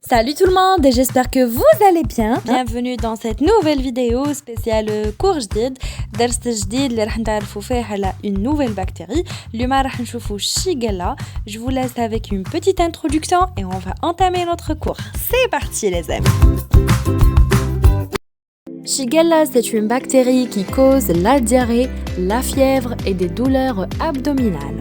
Salut tout le monde, j'espère que vous allez bien. Bienvenue dans cette nouvelle vidéo spéciale cours جديد. درس جديد اللي راح نتعرفوا فيه على une nouvelle bactérie. اليوم راح نشوفوا Shigella. Je vous laisse avec une petite introduction et on va entamer notre cours. C'est parti les amis. Shigella, c'est une bactérie qui cause la diarrhée, la fièvre et des douleurs abdominales.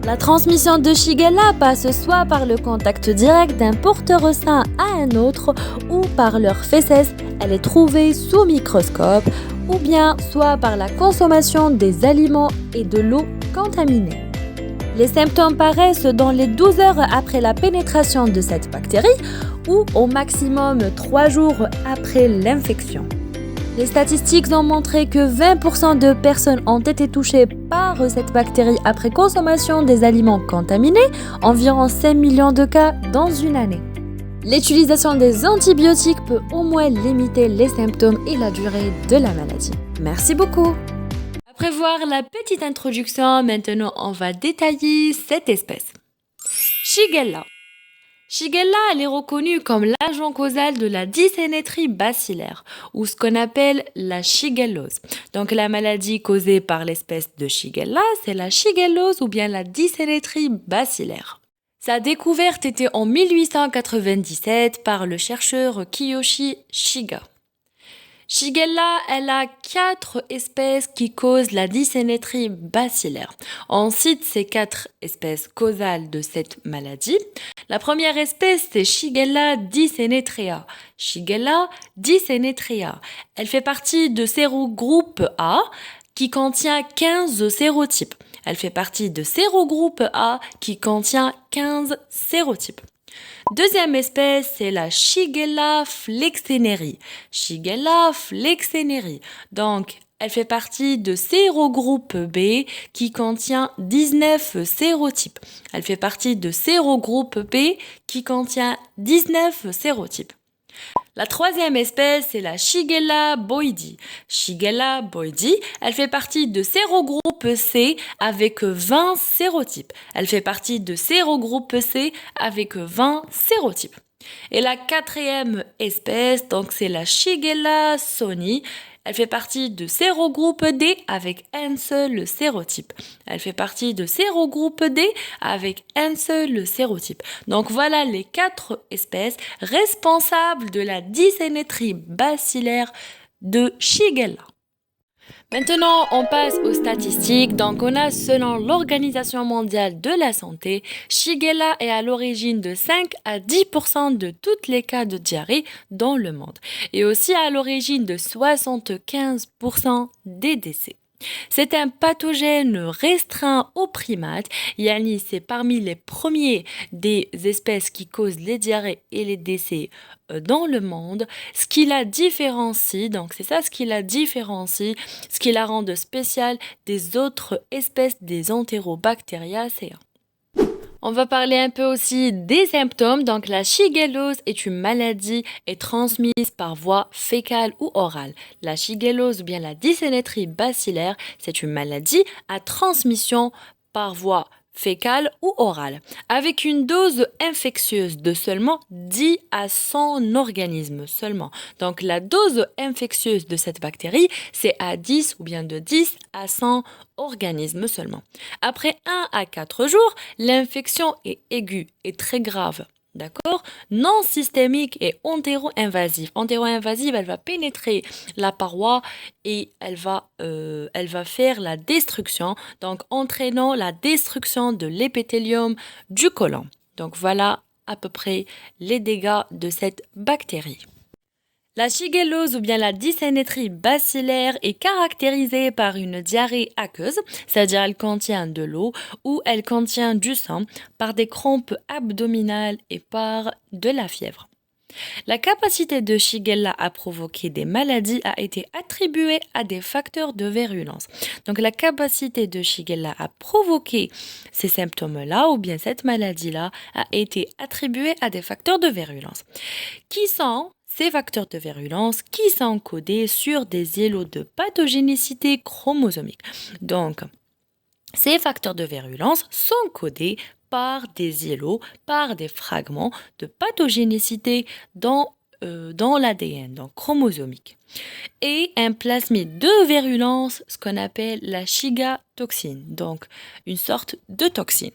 La transmission de Shigella passe soit par le contact direct d'un porteur sain à un autre ou par leurs fesses, elle est trouvée sous microscope, ou bien soit par la consommation des aliments et de l'eau contaminée. Les symptômes paraissent dans les 12 heures après la pénétration de cette bactérie ou au maximum 3 jours après l'infection. Les statistiques ont montré que 20% de personnes ont été touchées par cette bactérie après consommation des aliments contaminés, environ 5 millions de cas dans une année. L'utilisation des antibiotiques peut au moins limiter les symptômes et la durée de la maladie. Merci beaucoup. Après voir la petite introduction, maintenant on va détailler cette espèce. Shigella. Shigella, elle est reconnue comme l'agent causal de la dysénétrie bacillaire, ou ce qu'on appelle la shigellose. Donc la maladie causée par l'espèce de Shigella, c'est la shigellose ou bien la dysénétrie bacillaire. Sa découverte était en 1897 par le chercheur Kiyoshi Shiga. Shigella, elle a 4 espèces qui causent la dysénétrie bacillaire. On cite ces 4 espèces causales de cette maladie. La première espèce, c'est Shigella dysénétria. Shigella dysénétria. Elle fait partie de sérogroupe A qui contient 15 sérotypes. Elle fait partie de sérogroupe A qui contient 15 sérotypes. Deuxième espèce, c'est la Shigella flexneri. Shigella flexneri. Donc, elle fait partie de sérogroupe B qui contient 19 sérotypes. Elle fait partie de sérogroupe B qui contient 19 sérotypes. La troisième espèce, c'est la Shigella boydii. Shigella boydii, elle fait partie de sérogroupe C avec 20 sérotypes. Elle fait partie de sérogroupe C avec 20 sérotypes. Et la quatrième espèce, donc c'est la Shigella sonnei. Elle fait partie de sérogroupe D avec un seul sérotype. Elle fait partie de sérogroupe D avec un seul sérotype. Donc voilà les 4 espèces responsables de la dysénétrie bacillaire de Shigella. Maintenant, on passe aux statistiques. Donc, on a, selon l'Organisation mondiale de la santé, Shigella est à l'origine de 5 à 10% de tous les cas de diarrhée dans le monde et aussi à l'origine de 75% des décès. C'est un pathogène restreint aux primates, yani c'est parmi les premiers des espèces qui causent les diarrhées et les décès dans le monde. Ce qui la différencie, donc c'est ça ce qui la différencie, ce qui la rend spéciale des autres espèces des Enterobacteriaceae. On va parler un peu aussi des symptômes. Donc la shigellose est une maladie transmise par voie fécale ou orale. La shigellose ou bien la dysénétrie bacillaire, c'est une maladie à transmission par voie fécale ou orale, avec une dose infectieuse de seulement 10 à 100 organismes seulement. Donc la dose infectieuse de cette bactérie, c'est à 10 ou bien de 10 à 100 organismes seulement. Après 1 à 4 jours, l'infection est aiguë et très grave. D'accord? Non systémique et entéro-invasive. Entéro-invasive, elle va pénétrer la paroi et elle va faire la destruction, donc entraînant la destruction de l'épithélium du côlon. Donc voilà à peu près les dégâts de cette bactérie. La shigellose ou bien la dysénétrie bacillaire est caractérisée par une diarrhée aqueuse, c'est-à-dire elle contient de l'eau ou elle contient du sang, par des crampes abdominales et par de la fièvre. La capacité de Shigella à provoquer des maladies a été attribuée à des facteurs de virulence. Donc la capacité de Shigella à provoquer ces symptômes-là ou bien cette maladie-là a été attribuée à des facteurs de virulence. Qui sont ces facteurs de virulence qui sont codés sur des îlots de pathogénicité chromosomique. Donc, ces facteurs de virulence sont codés par des îlots, par des fragments de pathogénicité dans l'ADN, donc chromosomique. Et un plasmide de virulence, ce qu'on appelle la shigatoxine, donc une sorte de toxine.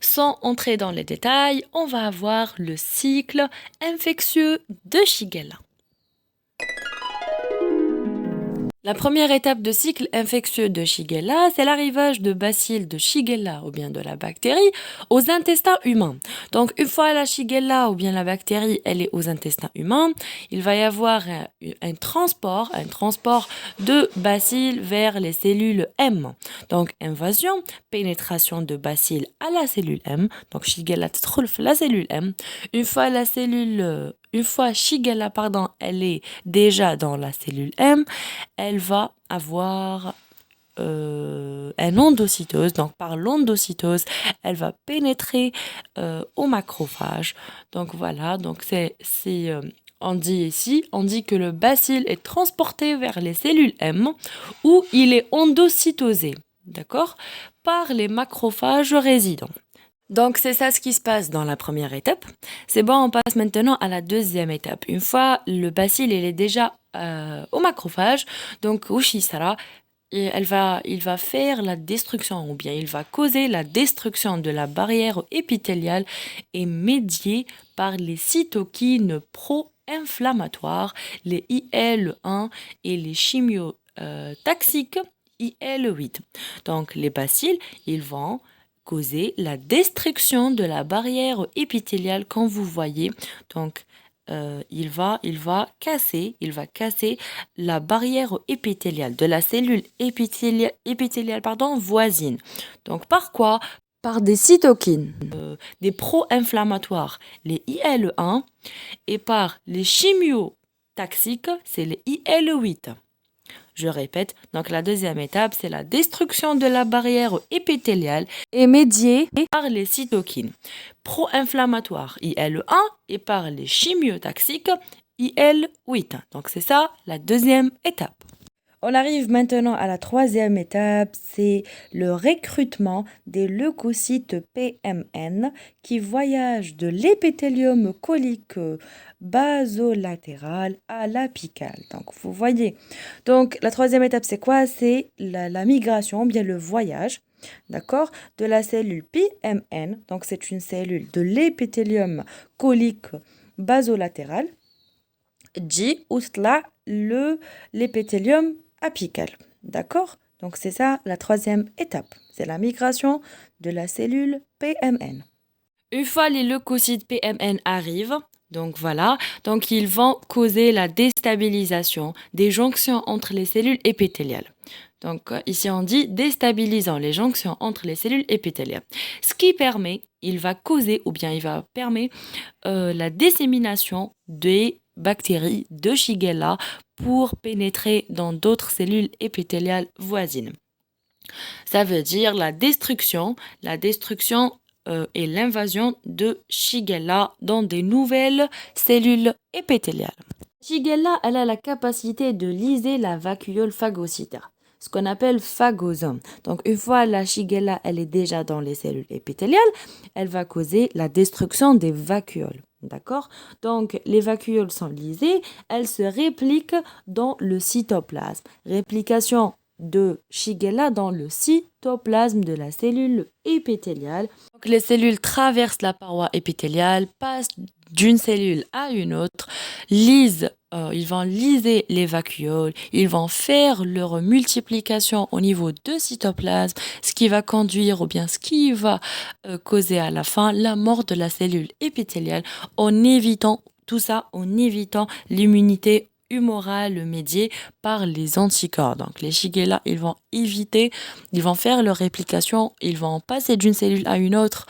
Sans entrer dans les détails, on va avoir le cycle infectieux de Shigella. La première étape de cycle infectieux de Shigella, c'est l'arrivage de bacilles de Shigella ou bien de la bactérie aux intestins humains. Donc une fois la Shigella ou bien la bactérie, elle est aux intestins humains, il va y avoir un transport de bacilles vers les cellules M. Donc invasion, pénétration de bacilles à la cellule M. Donc Shigella تدخل في la cellule M. Une fois Shigella, elle est déjà dans la cellule M, elle va avoir un endocytose. Donc par l'endocytose, elle va pénétrer au macrophage. Donc voilà, donc on dit que le bacille est transporté vers les cellules M où il est endocytosé, d'accord, par les macrophages résidents. Donc c'est ça ce qui se passe dans la première étape. C'est bon, on passe maintenant à la deuxième étape. Une fois le bacille il est déjà au macrophage, donc Ushisara, il va faire la destruction ou bien il va causer la destruction de la barrière épithéliale et médiée par les cytokines pro-inflammatoires, les IL-1 et les chimiotaxiques IL-8. Donc les bacilles, ils vont causer la destruction de la barrière épithéliale comme vous voyez. Donc il va casser la barrière épithéliale de la cellule épithéliale voisine. Donc par quoi? Par des cytokines, des pro-inflammatoires, les IL-1, et par les chimiotaxiques, c'est les IL-8. Je répète, donc la deuxième étape, c'est la destruction de la barrière épithéliale et médiée par les cytokines pro-inflammatoires IL-1 et par les chimiotaxiques IL-8. Donc c'est ça la deuxième étape. On arrive maintenant à la troisième étape, c'est le recrutement des leucocytes PMN qui voyagent de l'épithélium colique basolatéral à l'apical. Donc vous voyez, donc la troisième étape c'est quoi? C'est la migration, bien le voyage, d'accord, de la cellule PMN, donc c'est une cellule de l'épithélium colique basolatéral, dit là l'épithélium apical, d'accord? Donc c'est ça la troisième étape, c'est la migration de la cellule PMN. Une fois les leucocytes PMN arrivent, donc voilà, donc ils vont causer la déstabilisation des jonctions entre les cellules épithéliales. Donc ici on dit déstabilisant les jonctions entre les cellules épithéliales. Ce qui permet, il va permettre la dissémination des bactéries de Shigella pour pénétrer dans d'autres cellules épithéliales voisines. Ça veut dire la destruction et l'invasion de Shigella dans des nouvelles cellules épithéliales. Shigella, elle a la capacité de lyser la vacuole phagocytaire, ce qu'on appelle phagosome. Donc une fois la Shigella, elle est déjà dans les cellules épithéliales, elle va causer la destruction des vacuoles. D'accord? Donc, les vacuoles sont lysées, elles se répliquent dans le cytoplasme. Réplication de Shigella dans le cytoplasme de la cellule épithéliale. Donc, les cellules traversent la paroi épithéliale, passent d'une cellule à une autre, ils vont lyser les vacuoles, ils vont faire leur multiplication au niveau de cytoplasme, ce qui va conduire ou bien ce qui va causer à la fin la mort de la cellule épithéliale en évitant tout ça, en évitant l'immunité humorale médiée par les anticorps. Donc les Shigella, ils vont faire leur réplication, ils vont passer d'une cellule à une autre,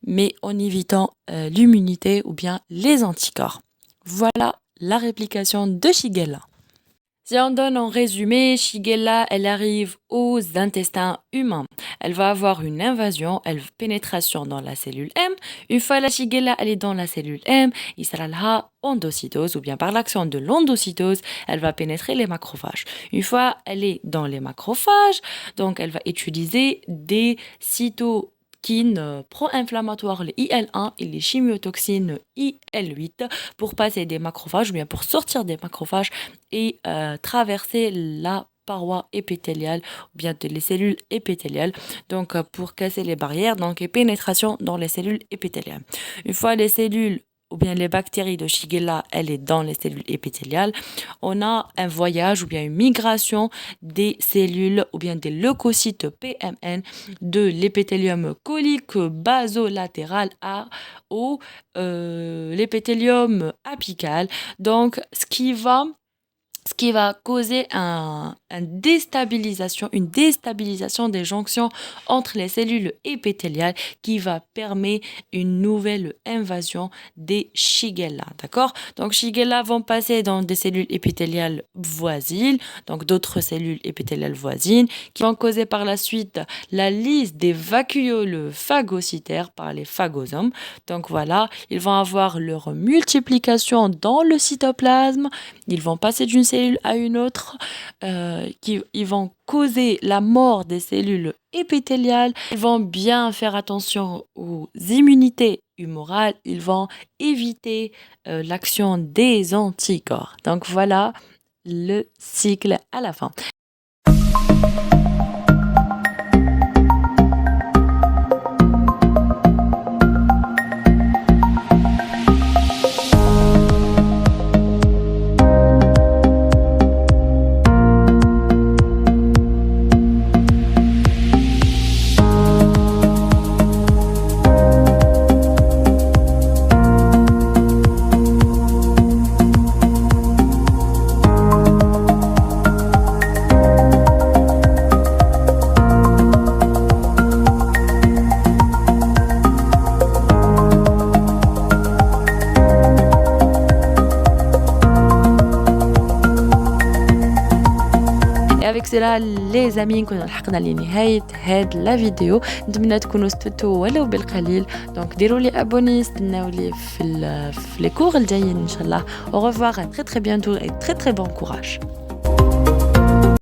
mais en évitant l'immunité ou bien les anticorps. Voilà la réplication de Shigella. Si on donne en résumé, Shigella, elle arrive aux intestins humains. Elle va avoir une invasion, pénétration dans la cellule M. Une fois la Shigella, elle est dans la cellule M, il sera là endocytose, ou bien par l'action de l'endocytose, elle va pénétrer les macrophages. Une fois elle est dans les macrophages, donc elle va utiliser des cytokines cytokines pro-inflammatoires, les IL-1 et les chimiotoxines IL-8 pour passer des macrophages ou bien pour sortir des macrophages et traverser la paroi épithéliale ou bien les cellules épithéliales, donc pour casser les barrières, donc et pénétration dans les cellules épithéliales. Une fois les cellules ou bien les bactéries de Shigella, elle est dans les cellules épithéliales, on a un voyage ou bien une migration des cellules ou bien des leucocytes PMN de l'épithélium colique basolatéral au l'épithélium apical. Donc, ce qui va causer une déstabilisation des jonctions entre les cellules épithéliales qui va permettre une nouvelle invasion des Shigella, d'accord? Donc, Shigella vont passer dans des cellules épithéliales voisines, donc d'autres cellules épithéliales voisines, qui vont causer par la suite la lyse des vacuoles phagocytaires par les phagosomes. Donc voilà, ils vont avoir leur multiplication dans le cytoplasme, ils vont passer d'une cellule à une autre, ils vont causer la mort des cellules épithéliales. Ils vont bien faire attention aux immunités humorales. Ils vont éviter l'action des anticorps. Donc voilà le cycle à la fin. avec cela les amis كنا لحقنا لنهاية هاد لا فيديو نتمنى تكونوا استفدتوا ولو بالقليل دونك ديروا لي ابوني استناو لي في لي كور الجايين ان شاء الله au revoir et très très bientôt et très très bon courage.